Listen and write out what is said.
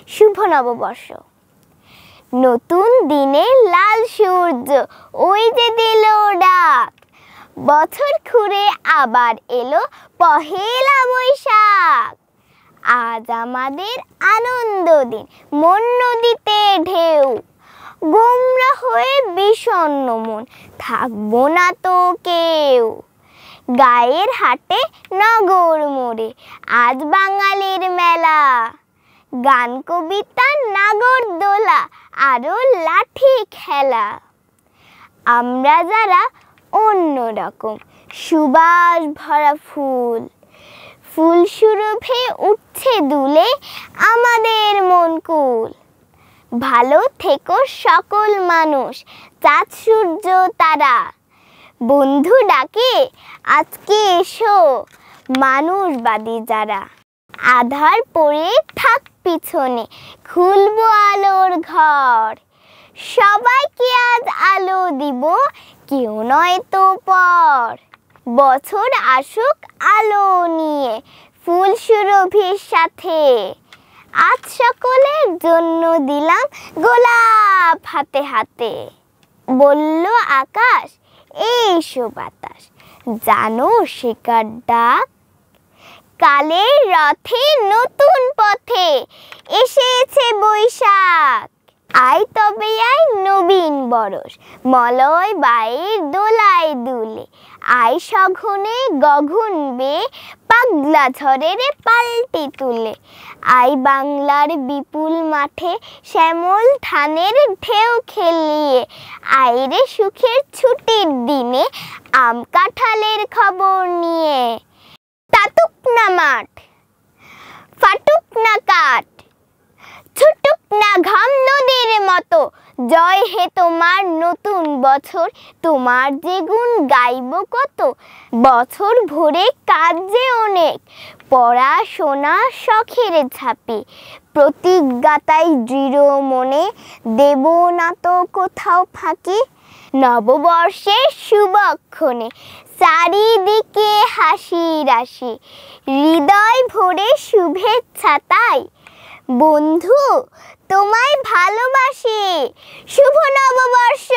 শুভ নববর্ষ। নতুন দিনে লাল সূর্য ওই যে দিল ডাক, বছর ঘুরে আবার এলো পহেলা বৈশাখ। আজ আমাদের আনন্দ দিন, মন নদীতে ঢেউ, গোমরা হয়ে বিষণ্ণ মন, থাকবো না তো কেউ। গায়ের হাটে নগর মোড়ে আজ বাঙালির মেলা, গান কবিতা নাগর দোলা আরো লাঠি খেলা। আমরা যারা অন্যরকম, সুবাস ভরা ফুল, ফুল সুরভে উঠছে দুলে আমাদের মনকুল। ভালো থেকো সকল মানুষ, চাঁদ সূর্য তারা, বন্ধু ডাকে আজকে এসো মানুষবাদী যারা। আধার পড়ে থাক পিছনে, খুলবো আলোর ঘর, সবাইকে আজ আলো দিব, কেউ নয় তো পর। বছর আসুক আলো নিয়ে, ফুল সুরভির সাথে, আজ সকলের জন্য দিলাম গোলাপ হাতে হাতে। বলল আকাশ এসো বাতাস, জানো শেখার ডাক, কালের রথে নতুন পথে এসেছে বৈশাখ। আয় তবে আয় নবীন বরষ, মলয় বায়ের দোলায় দুলে, আয় সঘনে গগন বেয়ে পাগলা ঝড়ের পাল্টি তুলে। আয় বাংলার বিপুল মাঠে শ্যামল ধানের ঢেউ খেলিয়ে, আয় রে সুখের ছুটির দিনে আম কাঁঠালের খবর নিয়ে। তাতুক না মাঠ, ফাটুক না কাঠ, ছুটুক না ঘাম নদীর মতো, জয় হে তোমার নতুন বছর, তোমার যে গুণ গাইব কত। বছর ভরে কাজ যে অনেক, পড়াশোনা শখের ঝাঁপি, প্রতিজ্ঞাতাই দৃঢ় মনে, দেব না তো কোথাও ফাঁকি। নববর্ষের শুভক্ষণে চারিদিকে হাসি রাশি, হৃদয় ভরে শুভেচ্ছা তাই, বন্ধু তোমায় ভালোবাসি, শুভ নববর্ষ।